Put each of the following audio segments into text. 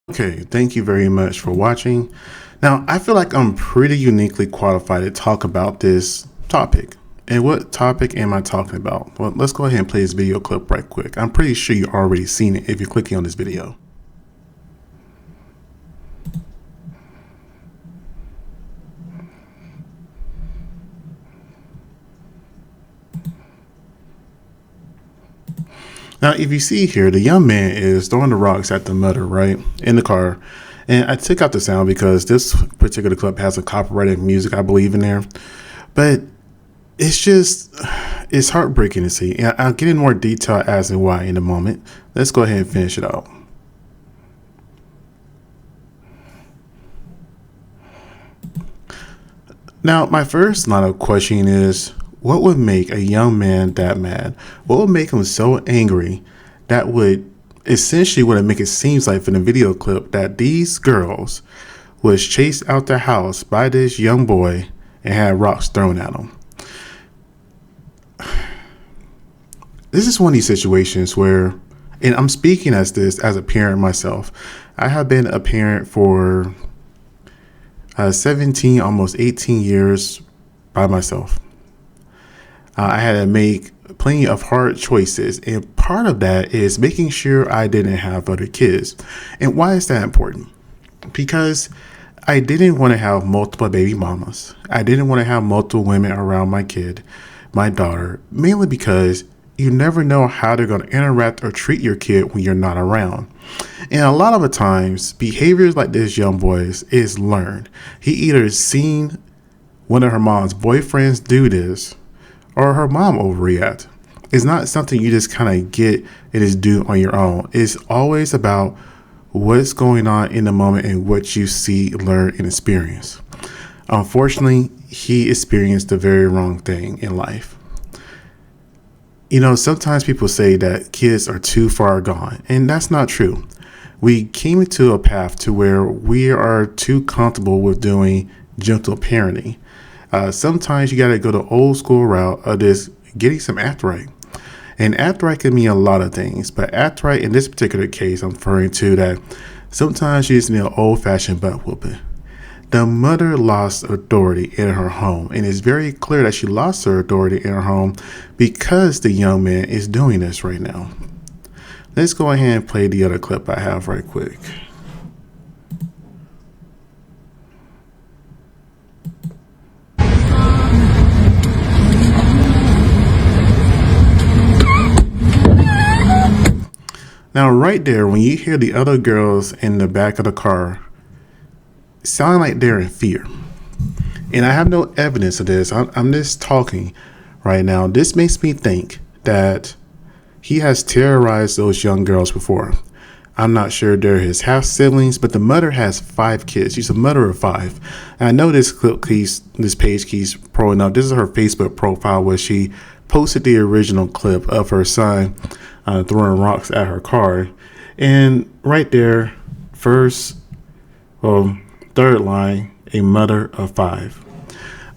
Okay, thank you very much for watching. Now, I feel like I'm pretty uniquely qualified to talk about this topic. And what topic am I talking about? Well, let's go ahead and play this video clip right quick. I'm pretty sure you've already seen it if you're clicking on this video. Now, if you see here, the young man is throwing the rocks at the mother, right, in the car. And I took out the sound because this particular clip has a copyrighted music, I believe, in there. But it's heartbreaking to see. And I'll get in more detail as and why in a moment. Let's go ahead and finish it out. Now, my first line of questioning is, what would make a young man that mad? What would make him so angry that would essentially make it seem like from the video clip that these girls was chased out their house by this young boy and had rocks thrown at them? This is one of these situations where, and I'm speaking as a parent myself. I have been a parent for 17, almost 18 years by myself. I had to make plenty of hard choices, and part of that is making sure I didn't have other kids. And why is that important? Because I didn't want to have multiple baby mamas. I didn't want to have multiple women around my kid, my daughter, mainly because you never know how they're going to interact or treat your kid when you're not around. And a lot of the times, behaviors like this young boy's is learned. He either seen one of her mom's boyfriends do this, or her mom overreact. It's not something you just kind of get and just do on your own. It's always about what's going on in the moment and what you see, learn, and experience. Unfortunately, he experienced the very wrong thing in life. You know, sometimes people say that kids are too far gone, and that's not true. We came into a path to where we are too comfortable with doing gentle parenting. Sometimes you got to go the old school route of just getting some act right. And act right can mean a lot of things, but act right in this particular case, I'm referring to that sometimes you just need an old fashioned butt whooping. The mother lost authority in her home, and it's very clear that she lost her authority in her home because the young man is doing this right now. Let's go ahead and play the other clip I have right quick. Now, right there, when you hear the other girls in the back of the car sound like they're in fear, and I have no evidence of this, I'm just talking right now. This makes me think that he has terrorized those young girls before. I'm not sure they're his half siblings, but the mother has 5 kids. She's a mother of 5. And I know this page keeps throwing up. This is her Facebook profile where she posted the original clip of her son throwing rocks at her car. And right there, third line, a mother of 5.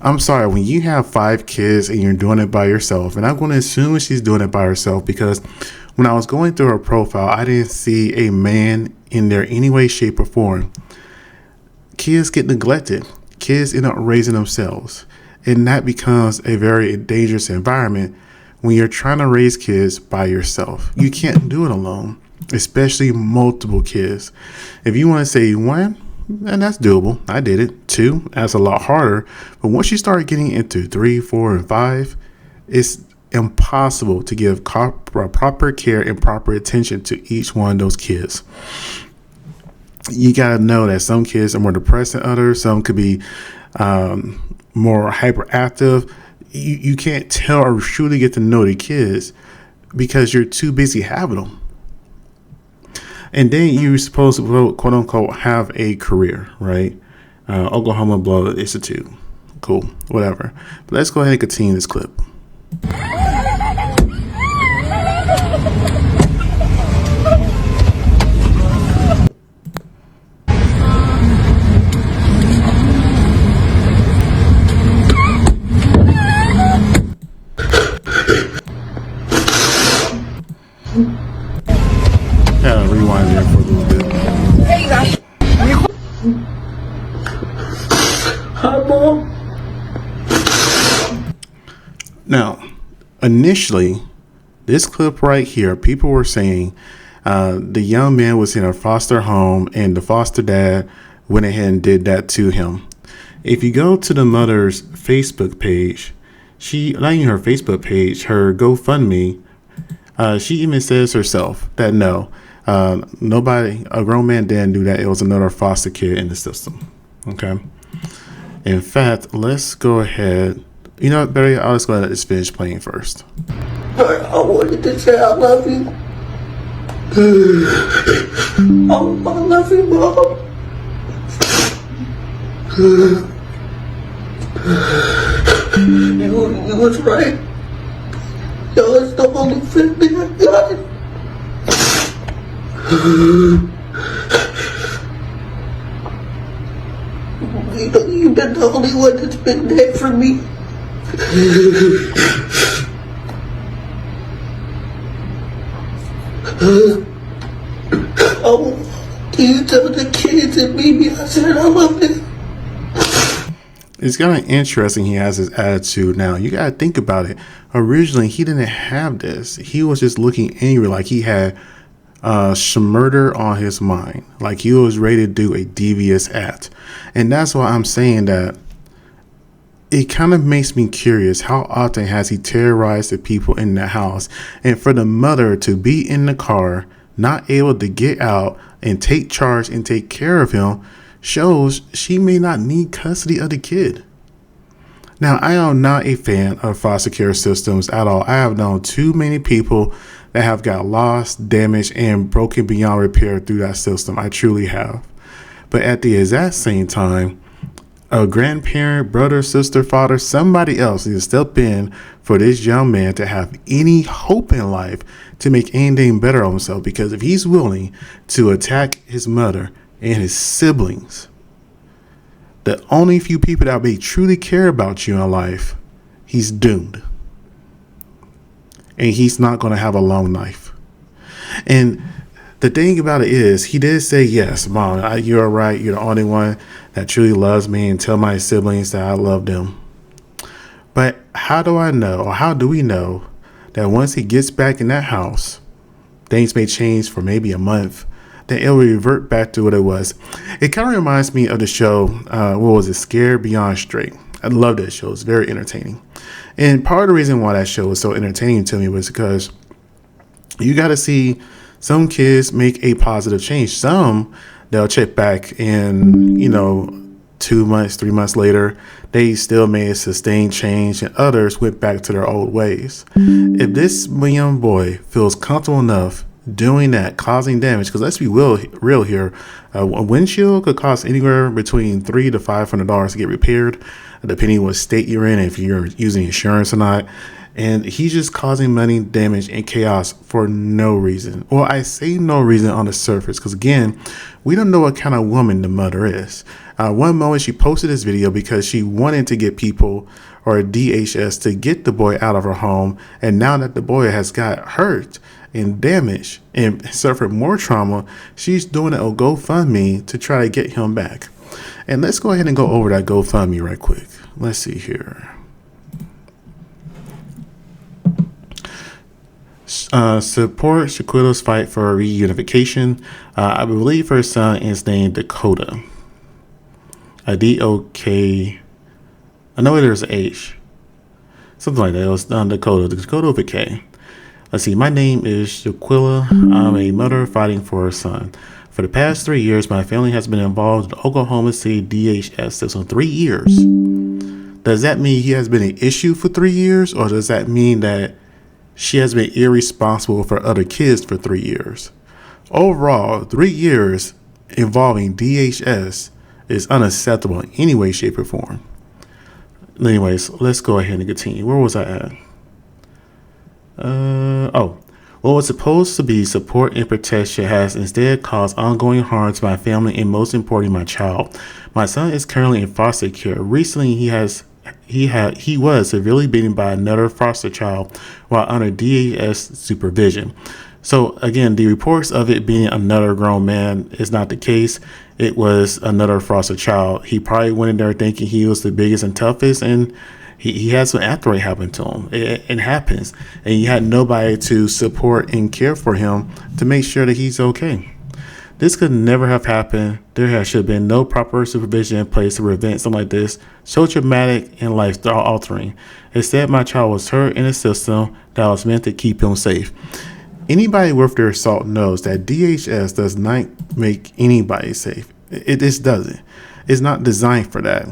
I'm sorry, when you have 5 kids and you're doing it by yourself, and I'm going to assume she's doing it by herself because when I was going through her profile, I didn't see a man in there any way, shape, or form. Kids get neglected. Kids end up raising themselves. And that becomes a very dangerous environment when you're trying to raise kids by yourself. You can't do it alone, especially multiple kids. If you want to say 1, and that's doable. I did it. 2, that's a lot harder. But once you start getting into 3, 4, and 5, it's impossible to give proper care and proper attention to each one of those kids. You got to know that some kids are more depressed than others. Some could be more hyperactive. You can't tell or truly get to know the kids because you're too busy having them. And then you're supposed to, quote unquote, have a career, right? Oklahoma Blood Institute. Cool, whatever. But let's go ahead and continue this clip. Rewind there for a little bit. Hi, Mom. Now, initially, this clip right here, people were saying the young man was in a foster home and the foster dad went ahead and did that to him. If you go to the mother's Facebook page, not even her Facebook page, her GoFundMe, she even says herself that no, nobody, a grown man didn't do that. It was another foster kid in the system. Okay. In fact, let's go ahead. You know what, Barry? I'll just go ahead and let this finish playing first. I wanted to say I love you. Oh, I love you, Mom. You was right. Y'all is the only family I got. You've been the only one that's been there for me. Oh, can you tell the kids and Mimi I said I love them? It's kind of interesting he has this attitude now. You got to think about it. Originally, he didn't have this. He was just looking angry, like he had murder on his mind, like he was ready to do a devious act. And that's why I'm saying that it kind of makes me curious, how often has he terrorized the people in the house? And for the mother to be in the car, not able to get out and take charge and take care of him, shows she may not need custody of the kid. Now, I am not a fan of foster care systems at all. I have known too many people that have got lost, damaged, and broken beyond repair through that system. I truly have. But at the exact same time, a grandparent, brother, sister, father, somebody else needs to step in for this young man to have any hope in life to make anything better of himself. Because if he's willing to attack his mother and his siblings, the only few people that may truly care about you in life, he's doomed. And he's not going to have a long life. And the thing about it is, he did say, yes, Mom, you're right. You're the only one that truly loves me, and tell my siblings that I love them. But how do I know, or how do we know that once he gets back in that house, things may change for maybe a month, then it'll revert back to what it was? It kind of reminds me of the show, what was it, Scared Beyond Straight. I love that show. It's very entertaining. And part of the reason why that show was so entertaining to me was because you got to see some kids make a positive change. Some, they'll check back in, 2 months, 3 months later, they still made a sustained change, and others went back to their old ways. If this young boy feels comfortable enough doing that, causing damage, because let's be real here, a windshield could cost anywhere between $300 to $500 to get repaired, depending what state you're in, if you're using insurance or not. And he's just causing money, damage, and chaos for no reason. Well, I say no reason on the surface, because again, we don't know what kind of woman the mother is. One moment she posted this video because she wanted to get people, or DHS, to get the boy out of her home. And now that the boy has got hurt and damaged and suffered more trauma, she's doing a GoFundMe to try to get him back. And let's go ahead and go over that GoFundMe right quick. Let's see here. Support Shaquilla's fight for reunification. I believe her son is named Dakota. D-O-K. I know there's an H. Something like that. It was Dakota. Dakota with a K. Let's see. My name is Shaquilla. I'm a mother fighting for her son. For the past 3 years, my family has been involved in the Oklahoma City DHS system. 3 years. Does that mean he has been an issue for 3 years? Or does that mean that she has been irresponsible for other kids for 3 years? Overall, 3 years involving DHS is unacceptable in any way, shape, or form. Anyways, let's go ahead and continue. Where was I at? What was supposed to be support and protection has instead caused ongoing harm to my family and, most importantly, my child. My son is currently in foster care. Recently, he has he was severely beaten by another foster child while under DHS supervision. So again, the reports of it being another grown man is not the case. It was another foster child. He probably went in there thinking he was the biggest and toughest, and he had some afterward happen to him. It happens, and he had nobody to support and care for him to make sure that he's okay. This could never have happened. There should have been no proper supervision in place to prevent something like this, so traumatic and life altering. Instead, my child was hurt in a system that was meant to keep him safe. Anybody worth their salt knows that DHS does not make anybody safe. It just doesn't. It's not designed for that.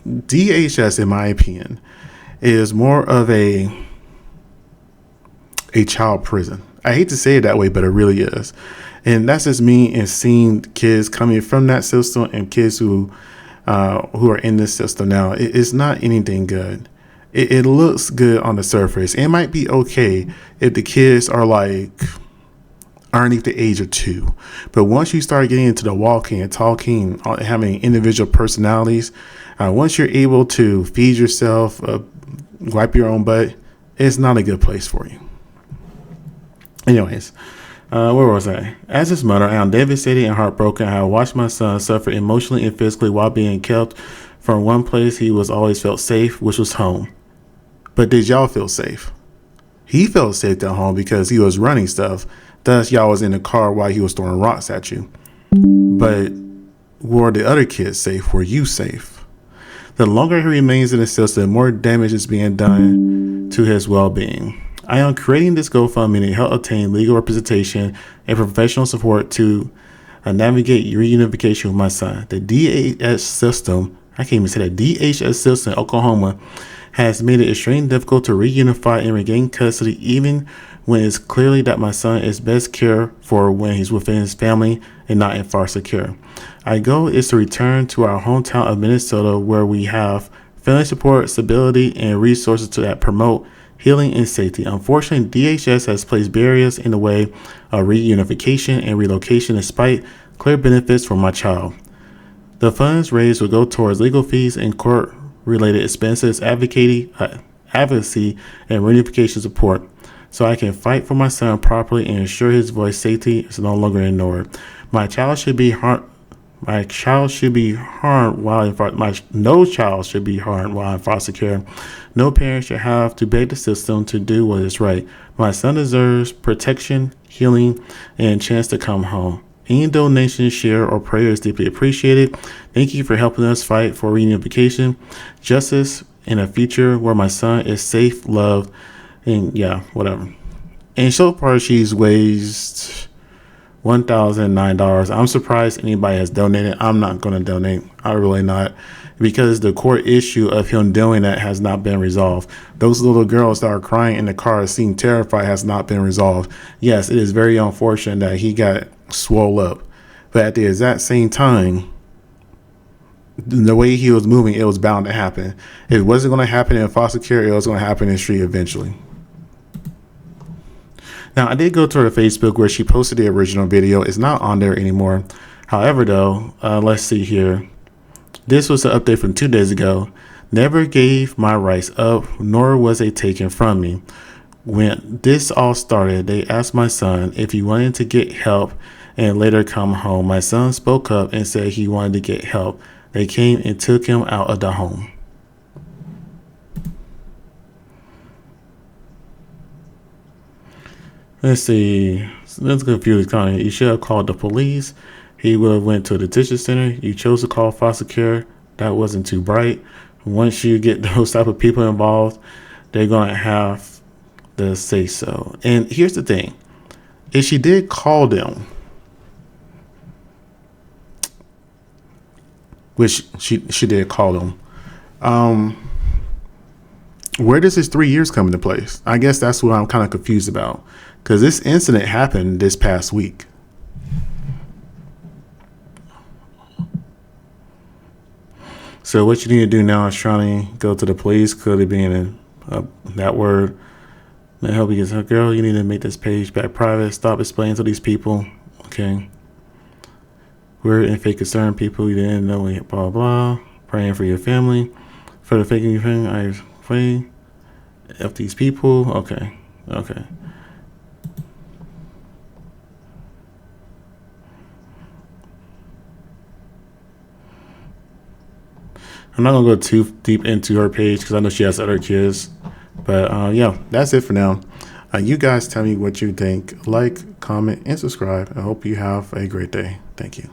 DHS, in my opinion, is more of a child prison. I hate to say it that way, but it really is. And that's just me and seeing kids coming from that system and kids who are in this system now. It's not anything good. It looks good on the surface. It might be okay if the kids are like underneath the age of 2. But once you start getting into the walking and talking, having individual personalities, once you're able to feed yourself, wipe your own butt, it's not a good place for you. Anyways, where was I? As his mother, I am devastated and heartbroken. I watched my son suffer emotionally and physically while being kept from one place he was always felt safe, which was home. But did y'all feel safe? He felt safe at home because he was running stuff. Thus, y'all was in the car while he was throwing rocks at you. But were the other kids safe? Were you safe? The longer he remains in the system, the more damage is being done to his well-being. I am creating this GoFundMe to help obtain legal representation and professional support to navigate reunification with my son. The DHS system, I can't even say that, DHS system in Oklahoma has made it extremely difficult to reunify and regain custody, even when it's clearly that my son is best cared for when he's within his family and not in foster care. Our goal is to return to our hometown of Minnesota, where we have family support, stability, and resources that promote healing and safety. Unfortunately, DHS has placed barriers in the way of reunification and relocation despite clear benefits for my child. The funds raised will go towards legal fees and court-related expenses, advocacy, and reunification support, so I can fight for my son properly and ensure his voice safety is no longer ignored. No child should be harmed while in foster care. No parent should have to beg the system to do what is right. My son deserves protection, healing, and a chance to come home. Any donation, share, or prayer is deeply appreciated. Thank you for helping us fight for reunification, justice, and a future where my son is safe, loved, and whatever. And so far, she's raised $1,009. I'm surprised anybody has donated. I'm not going to donate. I'm really not, because the court issue of him doing that has not been resolved. Those little girls that are crying in the car seem terrified has not been resolved. Yes, it is very unfortunate that he got swole up, but at the exact same time, the way he was moving, it was bound to happen. It wasn't going to happen in foster care. It was going to happen in the street eventually. Now, I did go to her Facebook where she posted the original video. It's not on there anymore. However, though, let's see here. This was an update from 2 days ago. Never gave my rights up, nor was it taken from me. When this all started, they asked my son if he wanted to get help and later come home. My son spoke up and said he wanted to get help. They came and took him out of the home. Let's see. Let's confuse Connie. You should have called the police. He would have went to the detention center. You chose to call foster care. That wasn't too bright. Once you get those type of people involved, they're going to have to say so. And here's the thing. If she did call them, which she did call them, where does this 3 years come into place? I guess that's what I'm kind of confused about, because this incident happened this past week. So what you need to do now is trying to go to the police, clearly being that word. Man, help you get, girl, you need to make this page back private. Stop explaining to these people. Okay. We're in fake concern people. You didn't know, blah, blah. Praying for your family. For the faking thing, I play of these people. Okay. Okay. I'm not gonna go too deep into her page because I know she has other kids. But yeah, that's it for now. You guys tell me what you think. Like, comment, and subscribe. I hope you have a great day. Thank you.